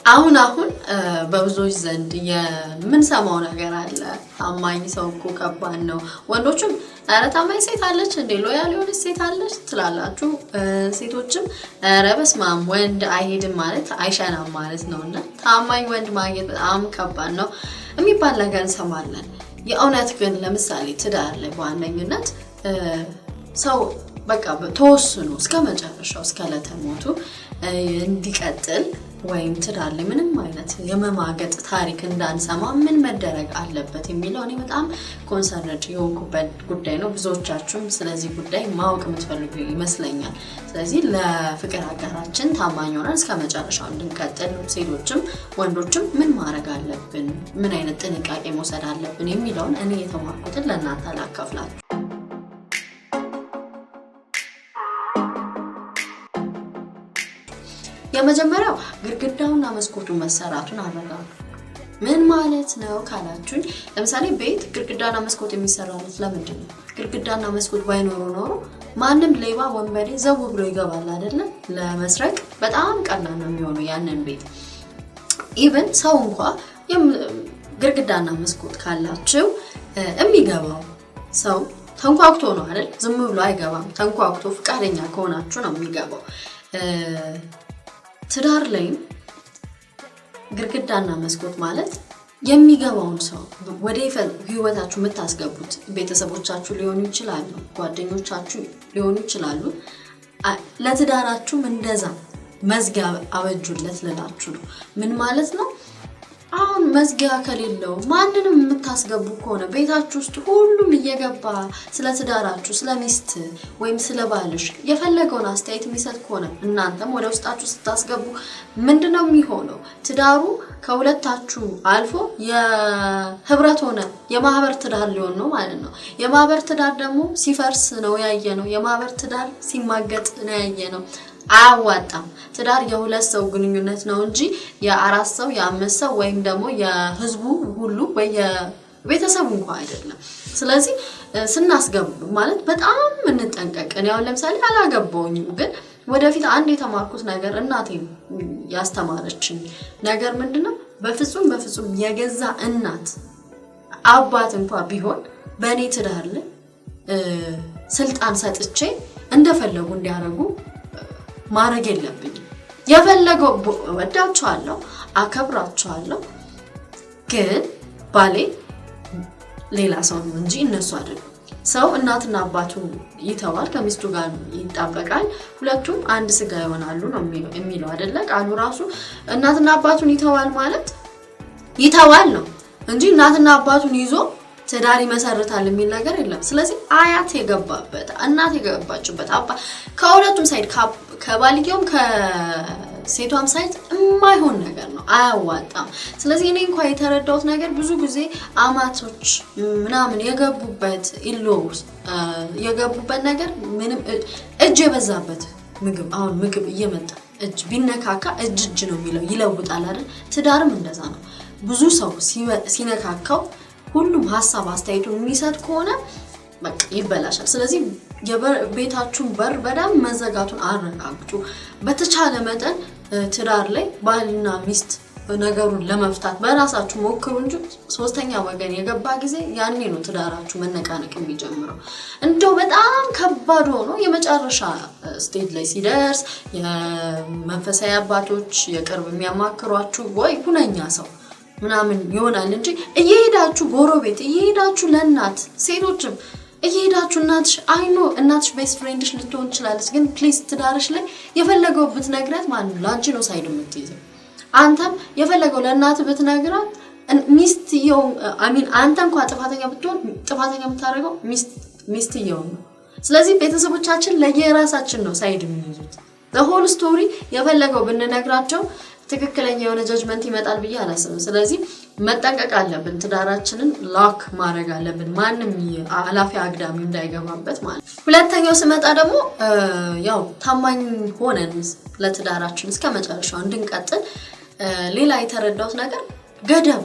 አሁን በብዙዎች ዘንድ የምንሰማው ነገር አለ። ታማኝ ሰው እኮ ከባድ ነው። ወንዶችም ኧረ ታማኝ ሴት አለች እንዴ ሎያል የሆነች ሴት አለች ትላላችሁ። ሴቶችም ኧረ በስመ አብ ወንድ አይሄድም ማለት አይሸናም ማለት ነውና ታማኝ ወንድ ማግኘት በጣም ከባድ ነው የሚባል ነገር እንሰማለን። የእውነት ግን ለምሳሌ ትዳር ላይ በዋነኝነት ሰው በቃ ተወስኖ እስከ መጨረሻው እስከ ለተሞቱ እንዲቀጥል ወይም ትዳር ላይ ምንም አይነት የመማገጥ ታሪክ እንዳንሰማ ምን መደረግ አለበት የሚለው እኔ በጣም ኮንሰርንድ የሆንኩበት ጉዳይ ነው። ብዙዎቻችሁም ስለዚህ ጉዳይ ማወቅ የምትፈልጉ ይመስለኛል። ስለዚህ ለፍቅር አጋራችን ታማኝ ሆነን እስከ መጨረሻው እንድንቀጥል ሴቶችም ወንዶችም ምን ማድረግ አለብን፣ ምን አይነት ጥንቃቄ መውሰድ አለብን የሚለውን እኔ የተማርኩትን ለእናንተ ላካፍላችሁ። የመጀመሪያው ግድግዳውና መስኮቱ መሰራቱን አረጋግጡ። ምን ማለት ነው ካላችሁኝ፣ ለምሳሌ ቤት ግድግዳና መስኮት የሚሰራው ለምንድን ነው? ግድግዳና መስኮት ባይኖሩ ኖሮ ማንም ሌባ ወንበዴ ዘው ብሎ ይገባል አይደለ? ለመስረቅ በጣም ቀላል ነው የሚሆነው ያንን ቤት። ኢቭን ሰው እንኳን ግድግዳና መስኮት ካላችሁ የሚገባው ሰው ተንኳክቶ ነው አይደል? ዝም ብሎ አይገባም። ተንኳክቶ ፍቃደኛ ከሆናችሁ ነው የሚገባው። ትዳር ላይ ግድግዳና መስኮት ማለት የሚገባውን ሰው ወደ ህይወታችሁ የምታስገቡት ቤተሰቦቻችሁ ሊሆኑ ይችላሉ፣ ጓደኞቻችሁ ሊሆኑ ይችላሉ። ለትዳራችሁም እንደዛ መዝጊያ አበጁለት ልላችሁ ነው። ምን ማለት ነው? አሁን መዝጊያ ከሌለው ማንንም የምታስገቡ ከሆነ ቤታችሁ ውስጥ ሁሉም እየገባ ስለ ትዳራችሁ ስለ ሚስት ወይም ስለ ባልሽ የፈለገውን አስተያየት የሚሰጥ ከሆነ እናንተም ወደ ውስጣችሁ ስታስገቡ ምንድነው የሚሆነው? ትዳሩ ከሁለታችሁ አልፎ የህብረት ሆነ የማህበር ትዳር ሊሆን ነው ማለት ነው። የማህበር ትዳር ደግሞ ሲፈርስ ነው ያየነው። የማህበር ትዳር ሲማገጥ ነው ያየነው። አያዋጣም። ትዳር የሁለት ሰው ግንኙነት ነው እንጂ የአራት ሰው የአምስት ሰው ወይም ደግሞ የህዝቡ ሁሉ ወይ የቤተሰቡ እንኳን አይደለም። ስለዚህ ስናስገብ ማለት በጣም እንጠንቀቅ። ያው ለምሳሌ አላገባውኝም ግን ወደፊት አንድ የተማርኩት ነገር እናቴ ያስተማረችኝ ነገር ምንድነው? በፍጹም የገዛ እናት አባት እንኳን ቢሆን በእኔ ትዳር ላይ ስልጣን ሰጥቼ እንደፈለጉ እንዲያረጉ ማረግ የለብኝም። የፈለገው ወዳቸዋለሁ፣ አከብራቸዋለሁ፣ ግን ባሌ ሌላ ሰው ነው እንጂ እነሱ አይደሉም። ሰው እናትና አባቱ ይተዋል፣ ከሚስቱ ጋር ይጣበቃል፣ ሁለቱም አንድ ስጋ ይሆናሉ ነው የሚለው አይደለ? ቃሉ ራሱ እናትና አባቱን ይተዋል ማለት ይተዋል ነው እንጂ እናትና አባቱን ይዞ ትዳር ይመሰርታል የሚል ነገር የለም። ስለዚህ አያት የገባበት እናት የገባችበት አባ ከሁለቱም ሳይድ ከባልየውም ከሴቷም ሳይድ የማይሆን ነገር ነው፣ አያዋጣም። ስለዚህ እኔ እንኳን የተረዳሁት ነገር ብዙ ጊዜ አማቶች ምናምን የገቡበት የገቡበት ነገር ምንም እጅ የበዛበት ምግብ አሁን ምግብ እየመጣ እጅ ቢነካካ እጅ ነው የሚለው ይለውጣል አይደል? ትዳርም እንደዛ ነው። ብዙ ሰው ሲነካካው ሁሉም ሐሳብ አስተያየቱን የሚሰጥ ከሆነ በቃ ይበላሻል። ስለዚህ የቤታችሁን በር በደንብ መዘጋቱን አረጋግጡ። በተቻለ መጠን ትዳር ላይ ባልና ሚስት ነገሩን ለመፍታት በራሳችሁ ሞክሩ እንጂ ሶስተኛ ወገን የገባ ጊዜ ያኔ ነው ትዳራችሁ መነቃነቅ የሚጀምረው። እንደው በጣም ከባድ ሆኖ የመጨረሻ ስቴጅ ላይ ሲደርስ የመንፈሳዊ አባቶች የቅርብ የሚያማክሯችሁ ወይ ሁነኛ ሰው ምናምን ይሆናል እንጂ እየሄዳችሁ ጎረቤት እየሄዳችሁ ለእናት ሴቶችም እየሄዳችሁ እናትሽ ቤስት ፍሬንድሽ ልትሆን ትችላለች፣ ግን ፕሊዝ ትዳርሽ ላይ የፈለገው ብትነግራት ማለት ነው ለአንቺ ነው ሳይድ የምትይዘው። አንተም የፈለገው ለእናት ብትነግራት ሚስትየው አንተ እንኳን ጥፋተኛ ብትሆን ጥፋተኛ የምታደርገው ሚስትየው ነው። ስለዚህ ቤተሰቦቻችን ለየራሳችን ነው ሳይድ የሚይዙት። ለሆል ስቶሪ የፈለገው ብንነግራቸው ትክክለኛ የሆነ ጀጅመንት ይመጣል ብዬ አላስብም። ስለዚህ መጠንቀቅ አለብን፣ ትዳራችንን ላክ ማድረግ አለብን፣ ማንም አላፊ አግዳሚ እንዳይገባበት ማለት። ሁለተኛው ስመጣ ደግሞ ያው ታማኝ ሆነን ለትዳራችን እስከ መጨረሻው እንድንቀጥል ሌላ የተረዳሁት ነገር ገደብ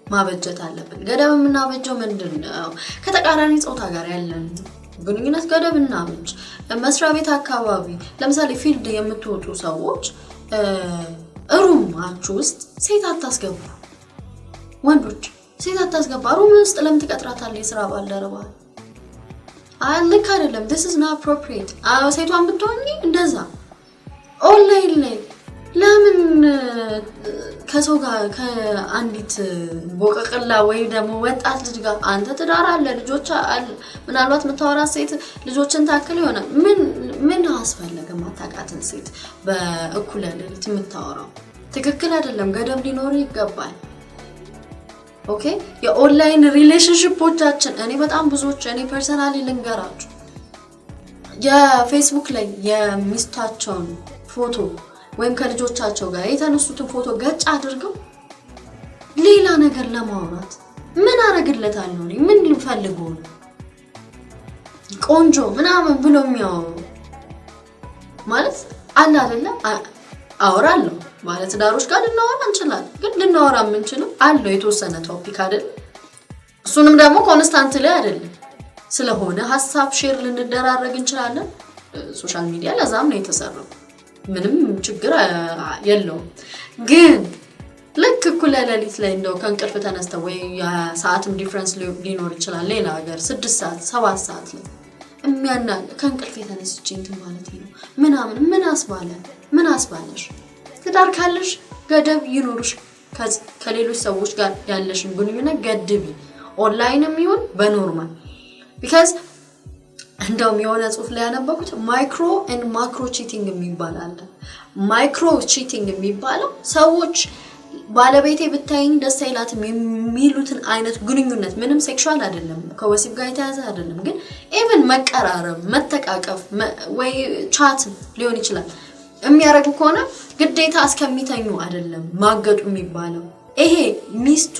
ማበጀት አለብን። ገደብ የምናበጀው ምንድነው? ከተቃራኒ ጾታ ጋር ያለን ግንኙነት ገደብ እናበጅ። መስሪያ ቤት አካባቢ ለምሳሌ ፊልድ የምትወጡ ሰዎች ሩማችሁ ውስጥ ሴት አታስገቡ ወንዶች ሴት አታስገባ ሩም ውስጥ ለምን ትቀጥራታለህ የሥራ ባልደረባ ልክ አይደለም this is not appropriate ሴቷን ብትሆኚ እንደዛ ኦንላይን ላይ ለምን ከሰው ጋር ከአንዲት ቦቀቅላ ወይ ደግሞ ወጣት ልጅ ጋር አንተ ትዳር አለ ልጆች አለ ምናልባት መታወራ ሴት ልጆችን ታክል ይሆናል ምን አስፈልገ ማታቃትን ሴት በእኩለ ሌሊት የምታወራው ትክክል አይደለም ገደብ ሊኖር ይገባል ኦኬ የኦንላይን ሪሌሽንሺፖቻችን እኔ በጣም ብዙዎች እኔ ፐርሰናሊ ልንገራችሁ የፌስቡክ ላይ የሚስታቸውን ፎቶ ወይም ከልጆቻቸው ጋር የተነሱትን ፎቶ ገጭ አድርገው ሌላ ነገር ለማውራት ምን አረግለታለሁ እኔ ምን ልፈልገው ቆንጆ ምናምን ብሎ የሚያወሩ ማለት አለ አይደለም አወራለሁ ማለት ዳሮች ጋር ልናወራ እንችላለን ግን ልናወራ የምንችለው አለው የተወሰነ ቶፒክ አይደል እሱንም ደግሞ ኮንስታንት ላይ አይደለም ስለሆነ ሐሳብ ሼር ልንደራረግ እንችላለን ሶሻል ሚዲያ ለዛም ነው የተሰራው ምንም ችግር የለውም ግን ልክ እኩለ ሌሊት ላይ እንደው ከእንቅልፍ ተነስተው ወይ ሰዓትም ዲፈረንስ ሊኖር ይችላል ሌላ ሀገር 6 ሰዓት 7 ሰዓት ላይ የሚያናል ከእንቅልፍ የተነስቼ እንትን ማለት ነው ምን አስባለሽ ትዳር ካለሽ ገደብ ይኖርሽ ከሌሎች ሰዎች ጋር ያለሽን ግንኙነት ገድቢ ኦንላይንም ይሁን በኖርማል because እንደውም የሆነ ጽሁፍ ላይ ያነበብኩት ማይክሮ ኤንድ ማክሮ ቺቲንግ የሚባል አለ ማይክሮ ቺቲንግ የሚባለው ሰዎች ባለቤቴ ብታይኝ ደስ አይላትም የሚሉትን አይነት ግንኙነት ምንም ሴክሹዋል አይደለም ከወሲብ ጋር የተያዘ አይደለም ግን ኢቭን መቀራረብ መተቃቀፍ ወይ ቻት ሊሆን ይችላል የሚያረጉ ከሆነ ግዴታ እስከሚተኙ አይደለም ማገጡ የሚባለው ይሄ ሚስቱ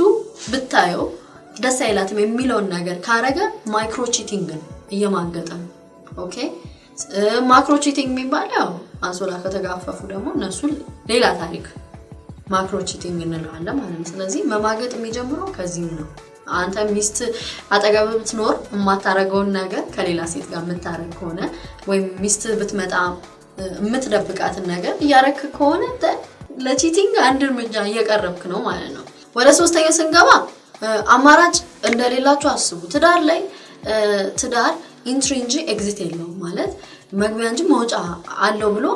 ብታየው ደስ አይላትም የሚለውን ነገር ካረገ ማይክሮ ቺቲንግ ነው እየማገጠ ኦኬ ማክሮ ቺቲንግ የሚባለው አንሶላ ከተጋፈፉ ደግሞ እነሱ ሌላ ታሪክ ማክሮ ቺቲንግ እንለዋለን ማለት ነው ስለዚህ መማገጥ የሚጀምረው ከዚህ ነው አንተ ሚስት አጠገብ ብትኖር የማታረገውን ነገር ከሌላ ሴት ጋር የምታረግ ከሆነ ወይ ሚስት ብትመጣ የምትደብቃትን ነገር ያረክ ከሆነ ለቺቲንግ አንድ እርምጃ እየቀረብክ ነው ማለት ነው ወደ ሶስተኛው ስንገባ አማራጭ እንደሌላችሁ አስቡ ትዳር ላይ ትዳር ኢንትሪ እንጂ ኤግዚት የለውም ማለት መግቢያ እንጂ መውጫ አለው ብሎ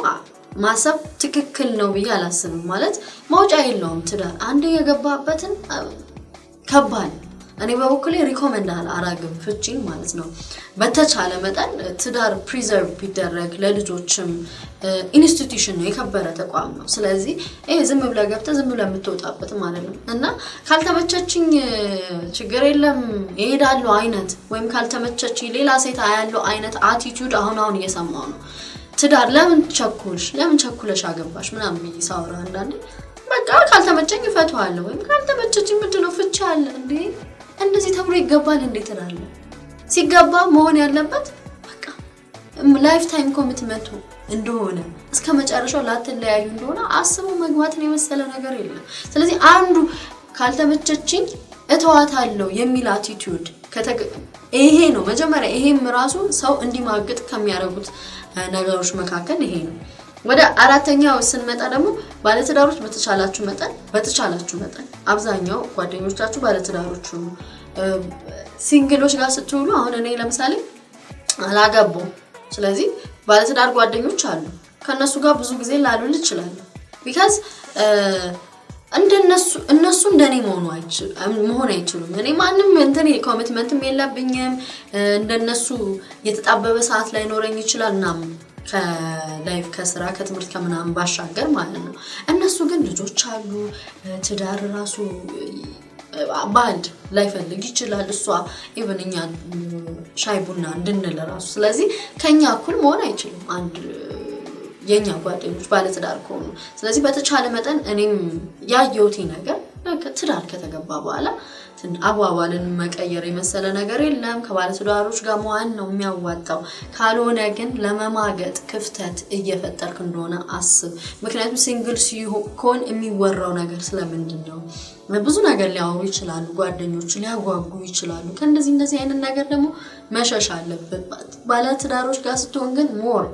ማሰብ ትክክል ነው ብዬ አላስብም ማለት መውጫ የለውም ትዳር አንዴ የገባበትን ከባድ እኔ በበኩሌ ሪኮመንድ አላረግም ፍቺን ማለት ነው በተቻለ መጠን ትዳር ፕሪዘርቭ ቢደረግ ለልጆችም ኢንስቲትዩሽን ነው የከበረ ተቋም ነው ስለዚህ ይሄ ዝም ብለ ገብተ ዝም ብለ የምትወጣበት ማለት ነው እና ካልተመቸችኝ ችግር የለም ይሄዳሉ አይነት ወይም ካልተመቸችኝ ሌላ ሴት ያለው አይነት አቲቲዩድ አሁን እየሰማው ነው ትዳር ለምን ቸኩለሽ አገባሽ ምናምን ይሳውራ አንዳንዴ በቃ ካልተመቸኝ ፈቷለሁ ወይም ካልተመቸችኝ ምንድነው ፍቺ አለ እንዴ እንደዚህ ተብሎ ይገባል እንዴ ትላለ ሲገባ መሆን ያለበት በቃ ላይፍ ታይም ኮሚትመንት እንደሆነ እስከ መጨረሻው ላትለያዩ እንደሆነ አስቡ መግባትን የመሰለ ነገር የለም ስለዚህ አንዱ ካልተመቸችኝ እተዋታለሁ የሚል አቲቲዩድ ይሄ ነው መጀመሪያ ይሄም ራሱ ሰው እንዲማግጥ ከሚያረጉት ነገሮች መካከል ይሄ ነው ወደ አራተኛው ስንመጣ ደግሞ ባለትዳሮች በተቻላችሁ መጠን አብዛኛው ጓደኞቻችሁ ባለትዳሮች ሲንግሎች ጋር ስትውሉ አሁን እኔ ለምሳሌ አላገባም ስለዚህ ባለትዳር ጓደኞች አሉ ከነሱ ጋር ብዙ ጊዜ ላሉል ይችላል because እነሱ እንደኔ መሆን አይችሉም እኔ ማንንም እንትን ኮሚትመንትም የለብኝም እንደነሱ የተጣበበ ሰዓት ላይ ኖረኝ ይችላልና ከላይፍ ከስራ ከትምህርት ከምናምን ባሻገር ማለት ነው እነሱ ግን ልጆች አሉ ትዳር ራሱ ባንድ ላይ ፈልግ ይችላል እሷ ኢቭንኛ ሻይ ቡና እንድንል ራሱ ስለዚህ ከኛ እኩል መሆን አይችልም አንድ የኛ ጓደኞች ባለትዳር ከሆኑ ስለዚህ በተቻለ መጠን እኔም ያየሁት ነገር ትዳር ከተገባ በኋላ አባባልን መቀየር የመሰለ ነገር የለም ከባለትዳሮች ጋር መዋል ነው የሚያዋጣው ካልሆነ ግን ለመማገጥ ክፍተት እየፈጠርክ እንደሆነ አስብ ምክንያቱም ሲንግል ሲሆን የሚወራው ነገር ስለምንድነው ብዙ ነገር ሊያወሩ ይችላሉ ጓደኞች ሊያጓጉ ይችላሉ ከእንደዚህ አይነት ነገር ደግሞ መሸሽ አለበት ባለትዳሮች ጋር ስትሆን ግን ሞር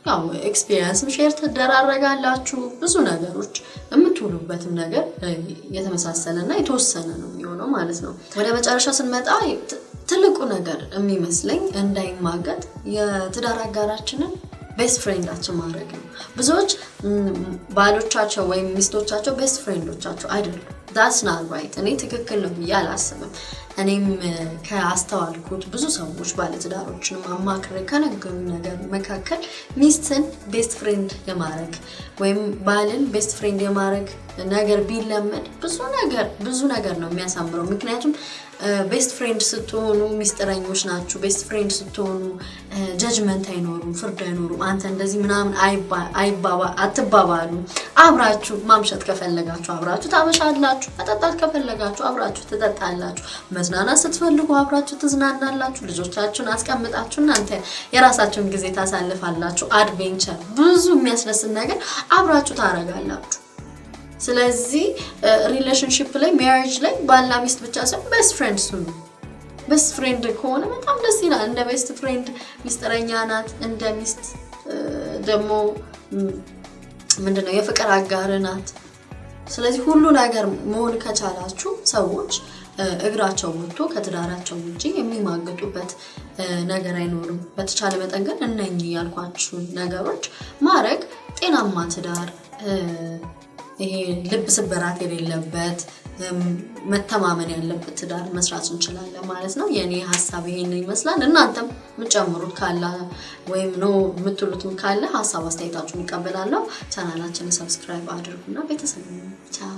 ያው ኤክስፒሪየንስም ሼር ተደራረጋላችሁ ብዙ ነገሮች የምትውሉበትም ነገር የተመሳሰለና የተወሰነ ነው የሚሆነው ማለት ነው። ወደ መጨረሻ ስንመጣ ትልቁ ነገር የሚመስለኝ እንዳይማገጥ የትዳር አጋራችንን ቤስት ፍሬንዳችን ማድረግ ነው። ብዙዎች ባሎቻቸው ወይም ሚስቶቻቸው ቤስት ፍሬንዶቻቸው አይደሉም። that's not right እኔ ትክክል ነው ብዬ አላስብም። እኔም ከአስተዋልኩት ብዙ ሰዎች ባለትዳሮችን ማማከር ከነገሩኝ ነገር መካከል ሚስትን ቤስት ፍሬንድ የማድረግ ወይም ባልን ቤስት ፍሬንድ የማድረግ ነገር ቢለመድ ብዙ ነገር ነው የሚያሳምረው። ምክንያቱም ቤስት ፍሬንድ ስትሆኑ ሚስጥረኞች ናችሁ። ቤስት ፍሬንድ ስትሆኑ ጀጅመንት አይኖርም፣ ፍርድ አይኖርም። አንተ እንደዚህ ምናምን አትባባሉ። አብራችሁ ማምሸት ከፈለጋችሁ አብራችሁ ታመሻላችሁ፣ መጠጣት ከፈለጋችሁ አብራችሁ ትጠጣላችሁ፣ መዝናናት ስትፈልጉ አብራችሁ ትዝናናላችሁ። ልጆቻችሁን አስቀምጣችሁ እናንተ የራሳችሁን ጊዜ ታሳልፋላችሁ። አድቬንቸር ብዙ የሚያስደስት ነገር አብራችሁ ታረጋላችሁ። ስለዚህ ሪሌሽንሺፕ ላይ ሜሪጅ ላይ ባልና ሚስት ብቻ ሳይሆን ቤስት ፍሬንድስ ሁኑ። ቤስት ፍሬንድ ከሆነ በጣም ደስ ይላል። እንደ ቤስት ፍሬንድ ሚስጥረኛ ናት፣ እንደ ሚስት ደግሞ ምንድነው የፍቅር አጋር ናት። ስለዚህ ሁሉ ነገር መሆን ከቻላችሁ ሰዎች እግራቸው ወጥቶ ከትዳራቸው ውጪ የሚማገጡበት ነገር አይኖርም። በተቻለ መጠን ግን እነኚህ ያልኳችሁ ነገሮች ማድረግ ጤናማ ትዳር ይሄ ልብ ስብራት የሌለበት መተማመን ያለበት ትዳር መስራት እንችላለን ማለት ነው። የኔ ሐሳብ ይሄን ይመስላል። እናንተም ምጨምሩት ካለ ወይም ነው የምትሉትም ካለ ሐሳብ አስተያየታችሁን ይቀበላለሁ። ቻናላችንን ሰብስክራይብ አድርጉና ቤተሰብ ቻው።